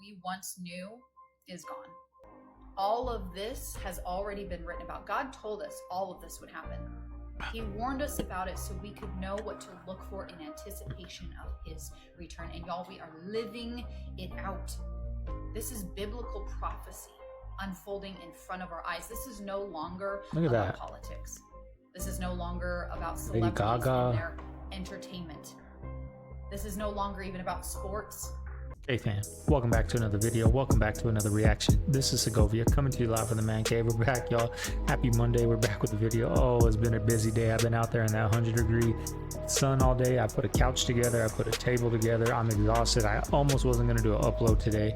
we once knew is gone. All of this has already been written about. God told us all of this would happen. He warned us about it so we could know what to look for in anticipation of his return. And y'all, we are living it out. This is biblical prophecy unfolding in front of our eyes. This is no longer about politics. This is no longer about celebrities and their entertainment. This is no longer even about sports. Hey fam, welcome back to another video. Welcome back to another reaction. This is Segovia coming to you live from the man cave. We're back, y'all. Happy Monday. We're back with the video. Oh, it's been a busy day. I've been out there in that 100-degree sun all day. I put a couch together. I put a table together. I'm exhausted. I almost wasn't going to do an upload today,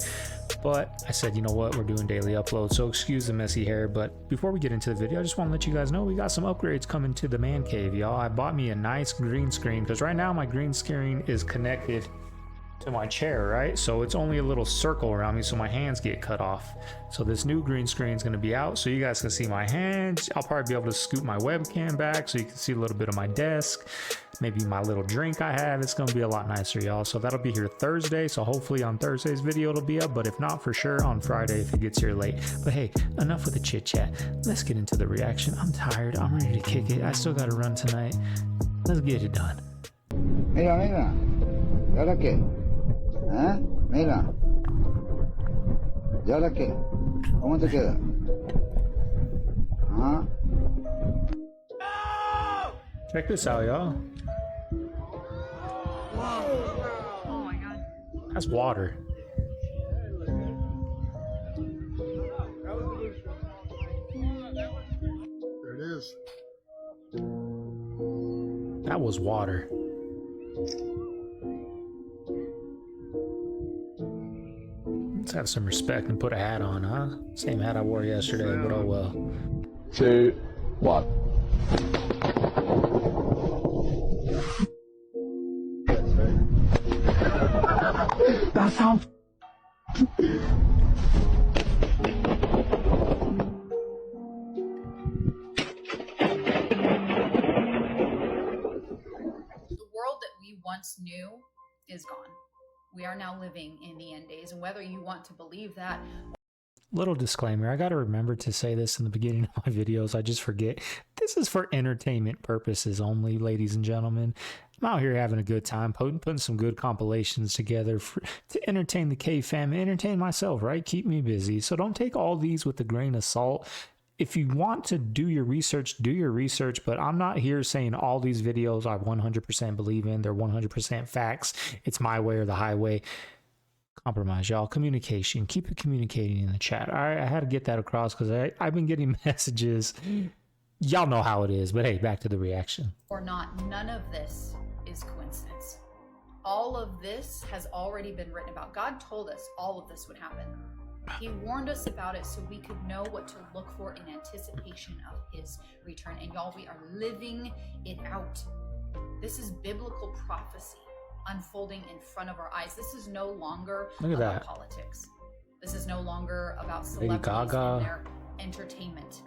but I said, you know what? We're doing daily uploads, so excuse the messy hair. But before we get into the video, I just want to let you guys know we got some upgrades coming to the man cave, y'all. I bought me a nice green screen because right now my green screen is connected to my chair, right? So it's only a little circle around me, so my hands get cut off. So this new green screen is going to be out so you guys can see my hands. I'll probably be able to scoot my webcam back so you can see a little bit of my desk, maybe my little drink I have. It's going to be a lot nicer, y'all. So that'll be here Thursday, so hopefully on Thursday's video it'll be up, but if not, for sure on Friday if it gets here late. But hey, enough with the chit chat. Let's get into the reaction. I'm tired. I'm ready to kick it. I still got to run tonight. Let's get it done. Mira, ¿y ahora qué? ¿Eh? Mira. ¿Y ahora qué? ¿Cómo te queda? ¿Ah? Check this out, y'all. Oh my God. That's water. There it is. That was water. Let's have some respect and put a hat on, huh? Same hat I wore yesterday, but oh well. 2, 1. That sounds. The world that we once knew is gone. We are now living in the end days, and whether you want to believe that. Little disclaimer, I gotta remember to say this in the beginning of my videos. I just forget. This is for entertainment purposes only, ladies and gentlemen. I'm out here having a good time, putting some good compilations together to entertain the Cave fam, entertain myself, right? Keep me busy. So don't take all these with a grain of salt. If you want to do your research, but I'm not here saying all these videos I 100% believe in. They're 100% facts. It's my way or the highway. Compromise, y'all. Communication. Keep it communicating in the chat. All right, I had to get that across because I've been getting messages. Y'all know how it is, but hey, back to the reaction. Or not, none of this is coincidence. All of this has already been written about. God told us all of this would happen. He warned us about it so we could know what to look for in anticipation of his return. And y'all, we are living it out. This is biblical prophecy unfolding in front of our eyes. This is no longer about politics. This is no longer about celebrities and their entertainment.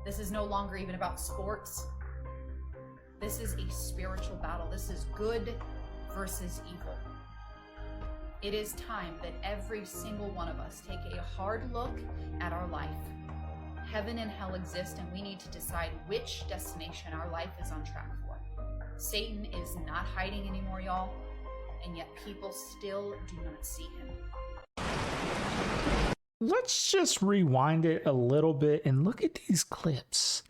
This is no longer even about sports. This is a spiritual battle. This is good versus evil. It is time that every single one of us take a hard look at our life. Heaven and hell exist, and we need to decide which destination our life is on track for. Satan is not hiding anymore, y'all, and yet people still do not see him. Let's just rewind it a little bit and look at these clips.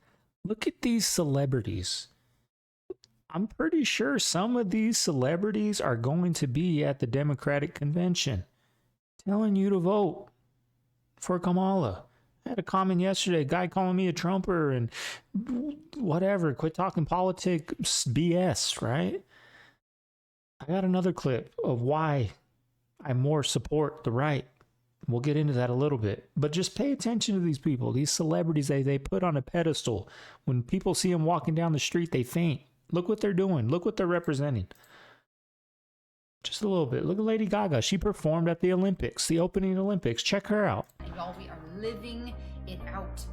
Look at these celebrities. I'm pretty sure some of these celebrities are going to be at the Democratic convention telling you to vote for Kamala. I had a comment yesterday, a guy calling me a Trumper and whatever, quit talking politics BS, right? I got another clip of why I more support the right. We'll get into that a little bit, but just pay attention to these people, these celebrities they put on a pedestal. When people see them walking down the street, they faint. Look what they're doing. Look what they're representing. Just a little bit. Look at Lady Gaga. She performed at the Olympics, the opening Olympics. Check her out. And y'all, we are living it out.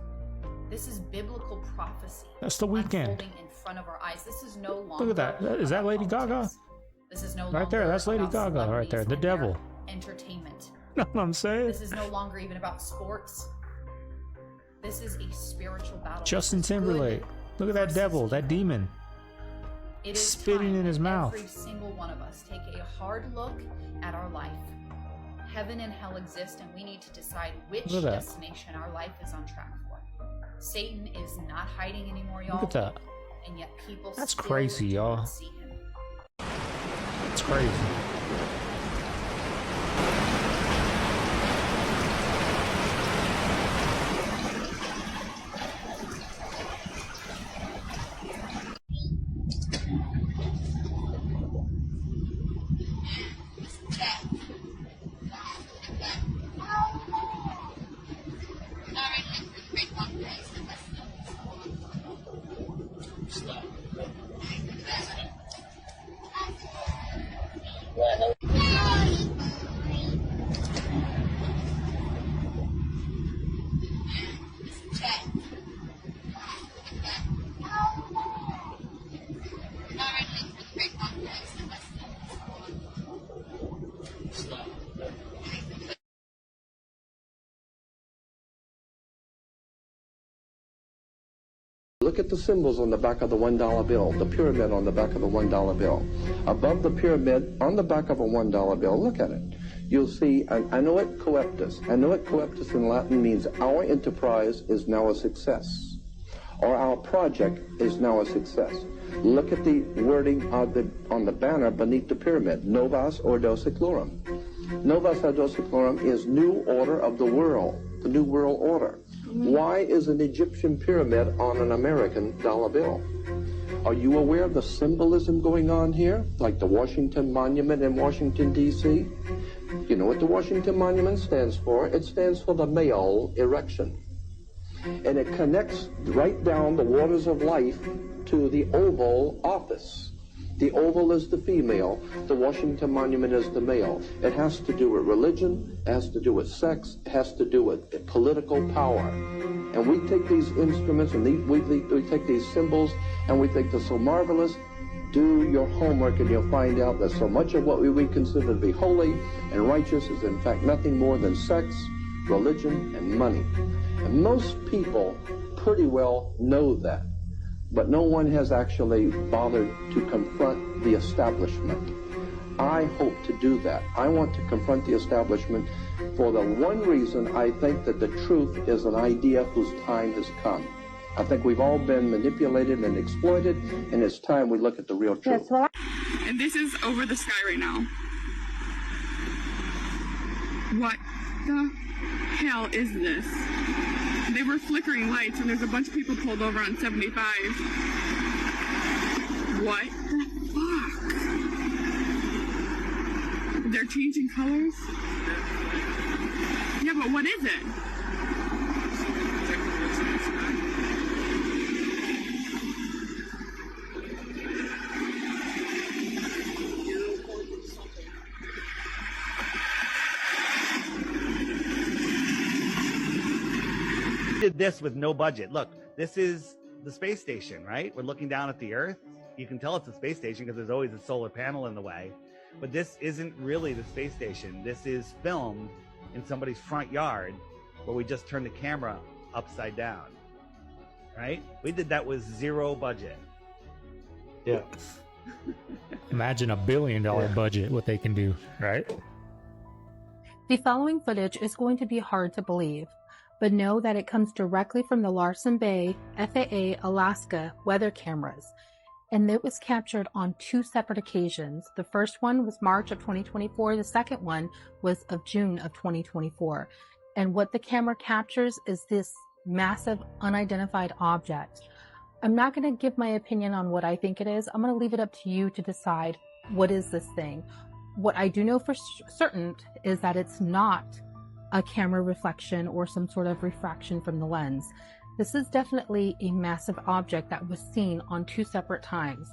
This is biblical prophecy. That's the weekend. Unfolding in front of our eyes. This is no longer. Look at that. Is that Lady Gaga? This is no right there. That's Lady Gaga right there. The devil. entertainment. Know what I'm saying? This is no longer even about sports. This is a spiritual battle. Justin Timberlake. Look at that devil, that demon. It is spitting in his mouth. Every single one of us take a hard look at our life. Heaven and hell exist, and we need to decide which destination our life is on track for. Satan is not hiding anymore, y'all. Look at that. And yet people That's still crazy, y'all. see him. It's crazy. Look at the symbols on the back of the $1 bill, the pyramid on the back of the $1 bill. Above the pyramid, on the back of a $1 bill, look at it. You'll see, Annuit coeptus. Annuit coeptus in Latin means our enterprise is now a success, or our project is now a success. Look at the wording on the banner beneath the pyramid, Novas Ordo Seclorum. Novas Ordo Seclorum is new order of the world, the new world order. Why is an Egyptian pyramid on an American dollar bill? Are you aware of the symbolism going on here? Like the Washington Monument in Washington, D.C.? You know what the Washington Monument stands for? It stands for the male erection. And it connects right down the waters of life to the Oval Office. The Oval is the female, the Washington Monument is the male. It has to do with religion, it has to do with sex, it has to do with political power. And we take these instruments and we take these symbols and we think they're so marvelous. Do your homework and you'll find out that so much of what we consider to be holy and righteous is in fact nothing more than sex, religion, and money. And most people pretty well know that. But no one has actually bothered to confront the establishment. I hope to do that. I want to confront the establishment for the one reason I think that the truth is an idea whose time has come. I think we've all been manipulated and exploited, and it's time we look at the real truth. And this is over the sky right now. What the hell is this? They were flickering lights and there's a bunch of people pulled over on 75. What the fuck? They're changing colors? Yeah, but what is it? Did this with no budget. Look, this is the space station, right? We're looking down at the Earth. You can tell it's a space station because there's always a solar panel in the way. But this isn't really the space station. This is filmed in somebody's front yard where we just turned the camera upside down, right? We did that with zero budget. Yeah. Imagine $1 billion budget, what they can do, right? The following footage is going to be hard to believe, but know that it comes directly from the Larsen Bay FAA Alaska weather cameras, and it was captured on 2 separate occasions. The first one was March of 2024, the second one was of June of 2024. And what the camera captures is this massive unidentified object. I'm not going to give my opinion on what I think it is. I'm going to leave it up to you to decide what is this thing. What I do know for certain is that it's not a camera reflection or some sort of refraction from the lens. This is definitely a massive object that was seen on 2 separate times.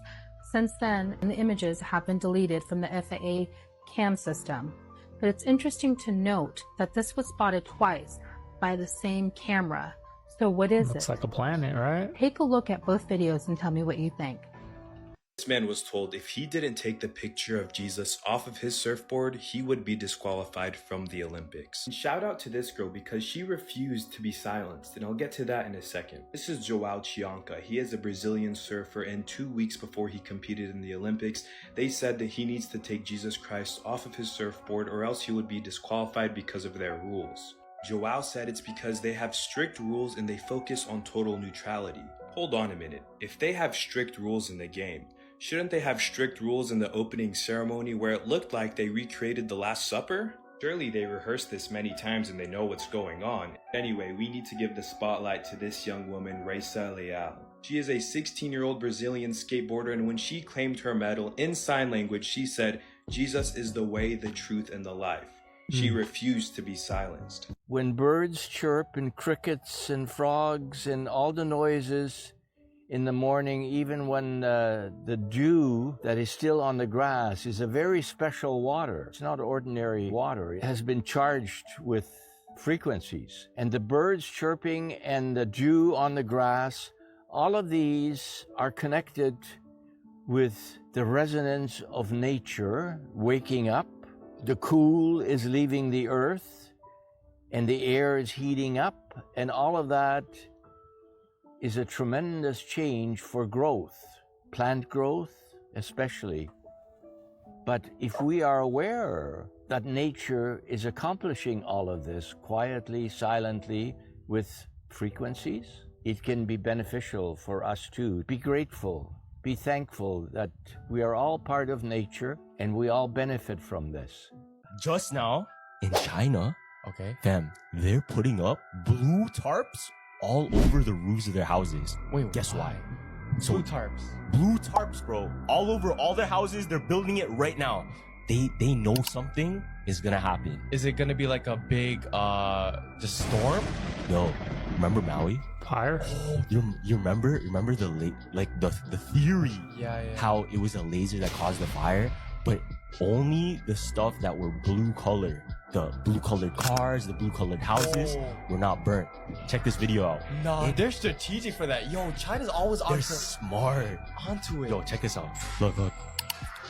Since then, the images have been deleted from the FAA cam system. But it's interesting to note that this was spotted twice by the same camera. So what is it? Looks like a planet, right? Take a look at both videos and tell me what you think. This man was told if he didn't take the picture of Jesus off of his surfboard, he would be disqualified from the Olympics. And shout out to this girl because she refused to be silenced, and I'll get to that in a second. This is João Chianca. He is a Brazilian surfer, and 2 weeks before he competed in the Olympics, they said that he needs to take Jesus Christ off of his surfboard or else he would be disqualified because of their rules. João said it's because they have strict rules and they focus on total neutrality. Hold on a minute. If they have strict rules in the game, shouldn't they have strict rules in the opening ceremony where it looked like they recreated the Last Supper? Surely they rehearsed this many times and they know what's going on. Anyway, we need to give the spotlight to this young woman, Raisa Leal. She is a 16-year-old Brazilian skateboarder, and when she claimed her medal in sign language, she said, "Jesus is the way, the truth, and the life." She refused to be silenced. When birds chirp and crickets and frogs and all the noises in the morning, even when the dew that is still on the grass is a very special water. It's not ordinary water. It has been charged with frequencies. And the birds chirping and the dew on the grass, all of these are connected with the resonance of nature waking up. The cool is leaving the earth and the air is heating up, and all of that is a tremendous change for growth, plant growth especially. But if we are aware that nature is accomplishing all of this quietly, silently, with frequencies, it can be beneficial for us too. Be grateful, be thankful that we are all part of nature and we all benefit from this. Just now, in China, fam, they're putting up blue tarps all over the roofs of their houses. Wait, guess why? Blue tarps. Blue tarps, bro. All over all their houses, they're building it right now. They know something is gonna happen. Is it gonna be like a big just storm? Yo, remember Maui? Fire? Oh, you remember the theory? Yeah. How it was a laser that caused the fire, but only the stuff that were blue color, the blue colored cars, the blue colored houses were not burnt. Check this video out. Nah, they're strategic for that. Yo, China's always They're smart. onto it. Yo, check this out. Look.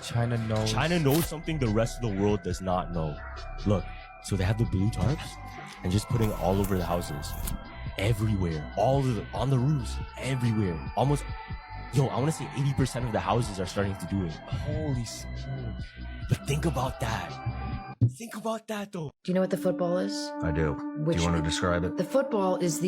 China knows something the rest of the world does not know. Look, so they have the blue tarps and just putting it all over the houses. Everywhere. On the roofs. Everywhere. Almost, I want to say 80% of the houses are starting to do it. Holy smokes. But think about that. Think about that though. Do you know what the football is? I do. Do you want to describe it? The football is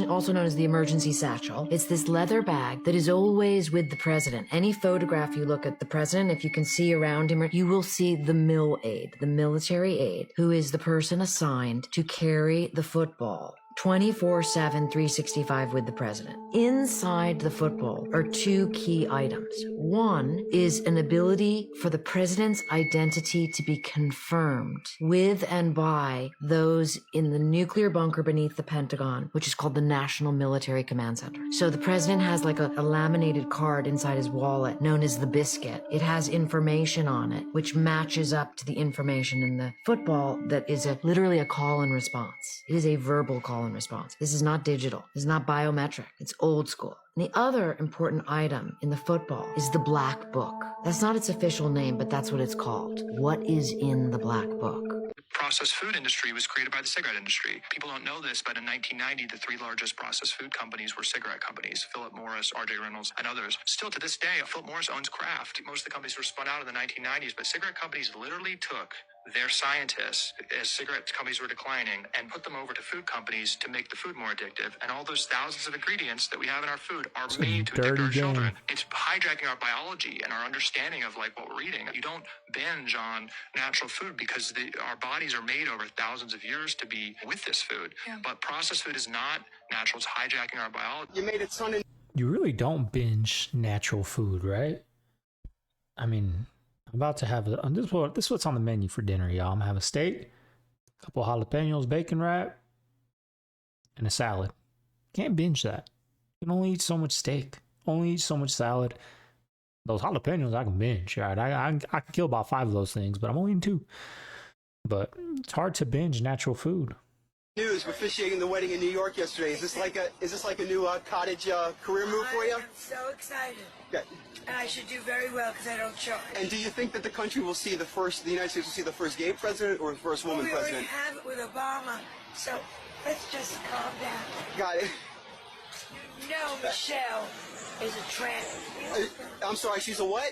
also known as the emergency satchel. It's this leather bag that is always with the president. Any photograph you look at the president, if you can see around him, you will see the mill aide, the military aide, who is the person assigned to carry the football 24/7, 365 with the president. Inside the football are two key items. One is an ability for the president's identity to be confirmed with and by those in the nuclear bunker beneath the Pentagon, which is called the National Military Command Center. So the president has like a laminated card inside his wallet known as the biscuit. It has information on it, which matches up to the information in the football that is literally a call and response. It is a verbal call and response. This is not digital. This is not biometric. It's old school. And the other important item in the football is the Black Book. That's not its official name, but that's what it's called. What is in the Black Book? The processed food industry was created by the cigarette industry. People don't know this, but in 1990, the three largest processed food companies were cigarette companies: Philip Morris, R.J. Reynolds, and others. Still to this day, Philip Morris owns Kraft. Most of the companies were spun out in the 1990s, but cigarette companies literally took their scientists, as cigarette companies were declining, and put them over to food companies to make the food more addictive. And all those thousands of ingredients that we have in our food are made to addict our children. It's hijacking our biology and our understanding of like what we're eating. You don't binge on natural food because our bodies are made over thousands of years to be with this food. Yeah. But processed food is not natural. It's hijacking our biology. You made it sound. You really don't binge natural food, right? I mean, I'm about to have this is what's on the menu for dinner, y'all. I'm gonna have a steak, a couple jalapenos, bacon wrap, and a salad. Can't binge that. You can only eat so much steak, only eat so much salad. Those jalapenos I can binge. All right, I can kill about 5 of those things, but I'm only eating 2. But it's hard to binge natural food. News officiating the wedding in New York yesterday. Is this like a new cottage career move for you? I'm so excited. Okay. And I should do very well because I don't charge. And do you think that the country will see the United States will see the first gay president or the first woman president? We already have it with Obama, so let's just calm down. Got it. No, Michelle is a trans. I'm sorry, she's a what?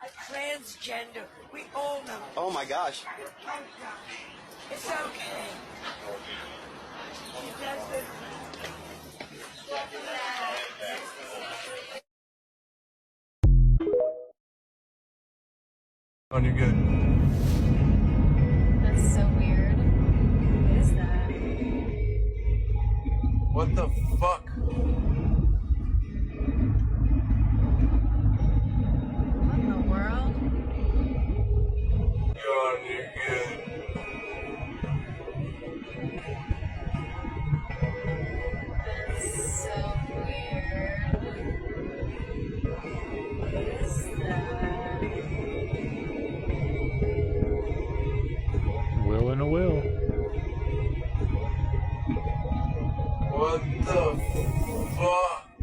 A transgender. We all know. Oh my gosh. It's okay. She does this. Oh, you're good. That's so weird. What is that? What the fuck? What in the world? God, you're good. That's so weird. What is that? Will and a will. What the fuck?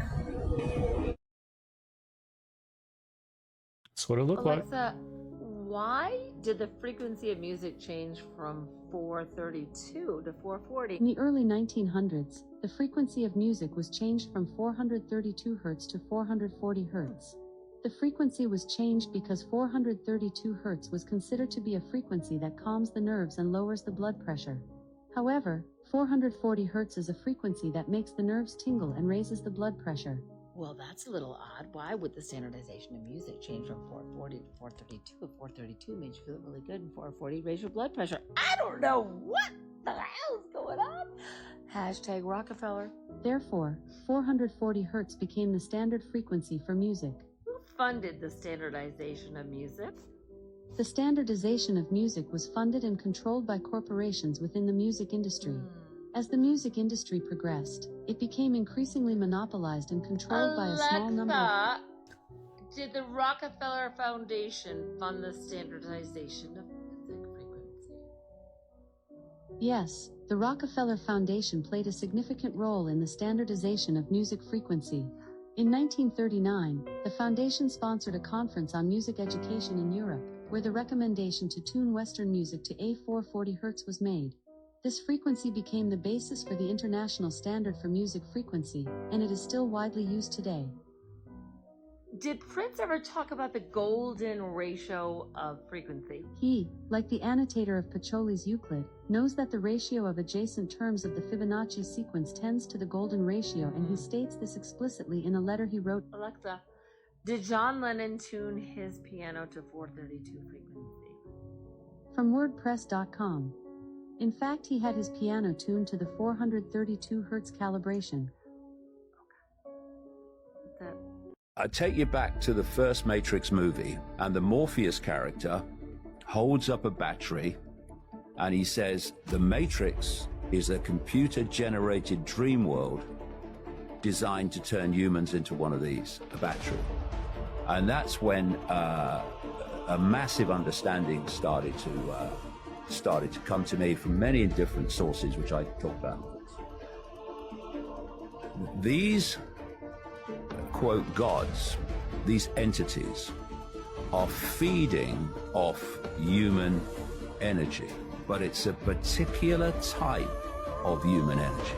That's what it looked like. Alexa, why did the frequency of music change from 432 to 440? In the early 1900s, the frequency of music was changed from 432 Hz to 440 Hz. The frequency was changed because 432 Hz was considered to be a frequency that calms the nerves and lowers the blood pressure. However, 440 Hz is a frequency that makes the nerves tingle and raises the blood pressure. Well, that's a little odd. Why would the standardization of music change from 440 to 432? If 432 made you feel really good and 440 raised your blood pressure. I don't know what the hell is going on. Hashtag Rockefeller. Therefore, 440 Hz became the standard frequency for music. Who funded the standardization of music? The standardization of music was funded and controlled by corporations within the music industry. As the music industry progressed, it became increasingly monopolized and controlled by a small number of... Did the Rockefeller Foundation fund the standardization of music frequency? Yes, the Rockefeller Foundation played a significant role in the standardization of music frequency. In 1939, the foundation sponsored a conference on music education in Europe, where the recommendation to tune Western music to A440 Hz was made. This frequency became the basis for the international standard for music frequency, and it is still widely used today. Did Prince ever talk about the golden ratio of frequency? He, like the annotator of Pacioli's Euclid, knows that the ratio of adjacent terms of the Fibonacci sequence tends to the golden ratio, and he states this explicitly in a letter he wrote. Alexa, did John Lennon tune his piano to 432 frequency? From WordPress.com. In fact, he had his piano tuned to the 432 Hz calibration. I take you back to the first Matrix movie, and the Morpheus character holds up a battery, and he says, the Matrix is a computer-generated dream world designed to turn humans into one of these, a battery. And that's when a massive understanding started to come to me from many different sources, which I talk about. These, quote, gods, these entities, are feeding off human energy, but it's a particular type of human energy.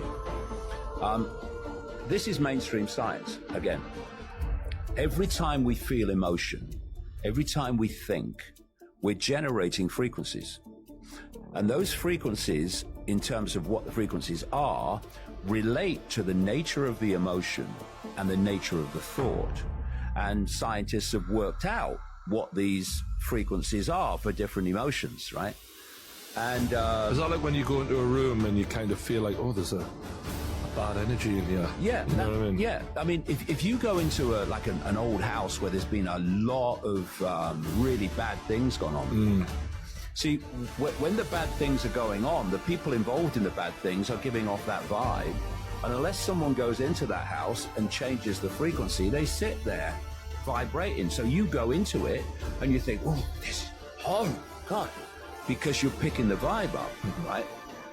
This is mainstream science, again. Every time we feel emotion, every time we think, we're generating frequencies. And those frequencies, in terms of what the frequencies are, relate to the nature of the emotion and the nature of the thought. And scientists have worked out what these frequencies are for different emotions, right? And is that like when you go into a room and you kind of feel like, oh, there's a bad energy in here? Yeah, you know what I mean? Yeah. I mean, if you go into an old house where there's been a lot of really bad things gone on, see, when the bad things are going on, the people involved in the bad things are giving off that vibe. And unless someone goes into that house and changes the frequency, they sit there vibrating. So you go into it and you think, oh, this is horrible, God, because you're picking the vibe up, right?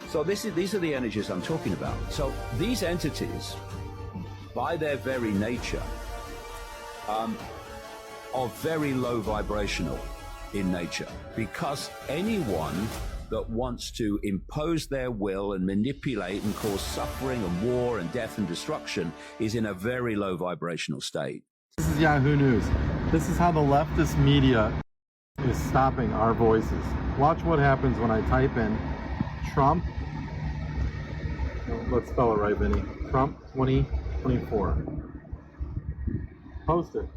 So these are the energies I'm talking about. So these entities, by their very nature, are very low vibrational in nature, because anyone that wants to impose their will and manipulate and cause suffering and war and death and destruction is in a very low vibrational state. This is Yahoo News. This is how the leftist media is stopping our voices. Watch what happens when I type in Trump. Let's spell it right, Vinny. Trump 2024. Post it.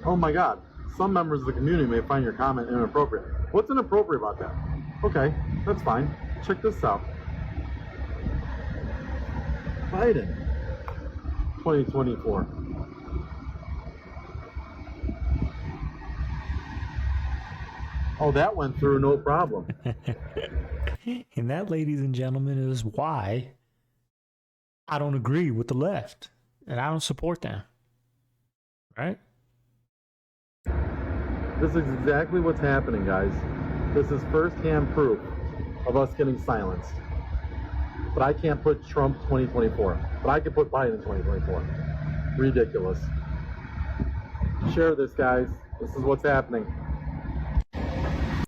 Oh my God. Some members of the community may find your comment inappropriate. What's inappropriate about that? Okay, that's fine. Check this out. Biden 2024. Oh, that went through no problem. And that, ladies and gentlemen, is why I don't agree with the left and I don't support them. Right? This is exactly what's happening, guys. This is first-hand proof of us getting silenced. But I can't put Trump 2024. But I can put Biden 2024. Ridiculous. Share this, guys. This is what's happening.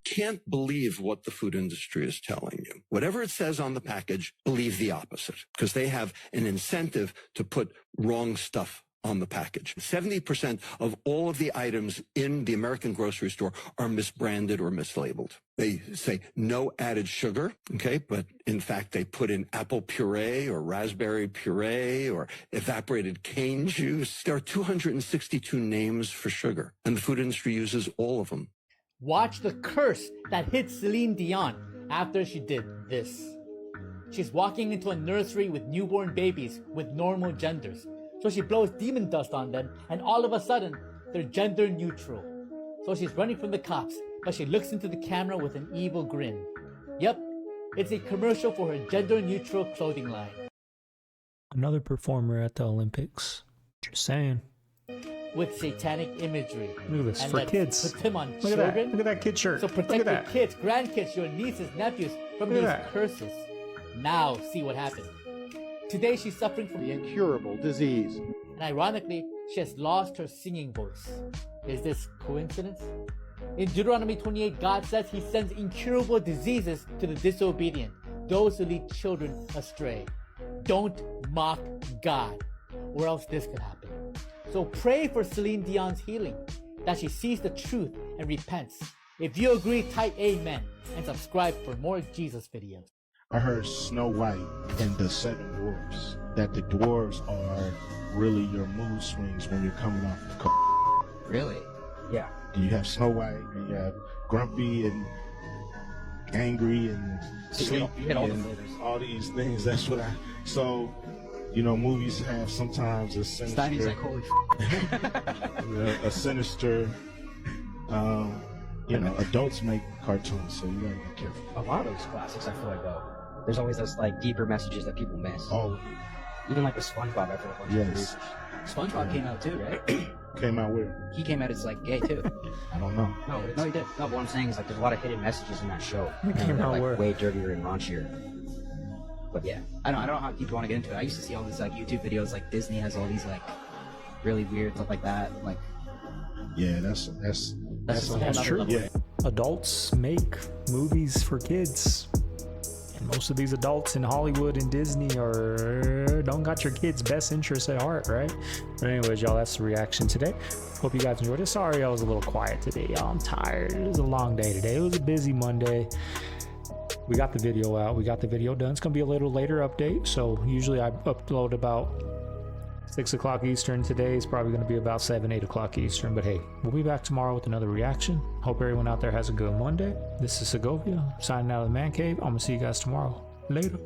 Can't believe what the food industry is telling you. Whatever it says on the package, believe the opposite, because they have an incentive to put wrong stuff on the package. 70% of all of the items in the American grocery store are misbranded or mislabeled. They say no added sugar, okay, but in fact they put in apple puree or raspberry puree or evaporated cane juice. There are 262 names for sugar, and the food industry uses all of them. Watch the curse that hit Seline Dion after she did this. She's walking into a nursery with newborn babies with normal genders. So she blows demon dust on them, and all of a sudden, they're gender neutral. So she's running from the cops, but she looks into the camera with an evil grin. Yep, it's a commercial for her gender neutral clothing line. Another performer at the Olympics. Just saying. With satanic imagery. Look at this, and for kids. Put them on Look children. at that. Look at that kid shirt. So Look protect at your that. kids, grandkids, your nieces, nephews from Look these at that. curses. Now see what happened. Today she's suffering from the incurable disease. And ironically, she has lost her singing voice. Is this coincidence? In Deuteronomy 28, God says he sends incurable diseases to the disobedient, those who lead children astray. Don't mock God, or else this could happen. So pray for Seline Dion's healing, that she sees the truth and repents. If you agree, type amen and subscribe for more Jesus videos. I heard Snow White and the Seven Dwarfs, that the dwarves are really your mood swings when you're coming off of coke. Really? Yeah. You have Snow White, and you have grumpy and angry and sleepy and all these things. That's what so, you know, movies have sometimes a sinister, Steiny's like, holy a sinister, you know, adults make cartoons, so you gotta be careful. A lot of those classics, I feel like, though, there's always those, like, deeper messages that people miss. Oh. Even, like, with SpongeBob, I feel like. Yes. SpongeBob came out, too, right? Came out where? He came out as, like, gay, too. I don't know. No, he did. No, but what I'm saying is, like, there's a lot of hidden messages in that show. He came out like, where? way dirtier and raunchier. But, yeah. I don't know how deep you want to get into it. I used to see all these, like, YouTube videos, like, Disney has all these, like, really weird stuff like that, like... Yeah, that's true. Yeah. Adults make movies for kids. And most of these adults in Hollywood and Disney don't got your kids' best interests at heart, right? But anyways, y'all, that's the reaction today. Hope you guys enjoyed it. Sorry I was a little quiet today, y'all. I'm tired. It was a long day today. It was a busy Monday. We got the video out. We got the video done. It's going to be a little later update. So usually I upload about 6 o'clock Eastern. Today is probably going to be about 7, 8 o'clock Eastern. But hey, we'll be back tomorrow with another reaction. Hope everyone out there has a good Monday. This is Segovia signing out of the Man Cave. I'm going to see you guys tomorrow. Later.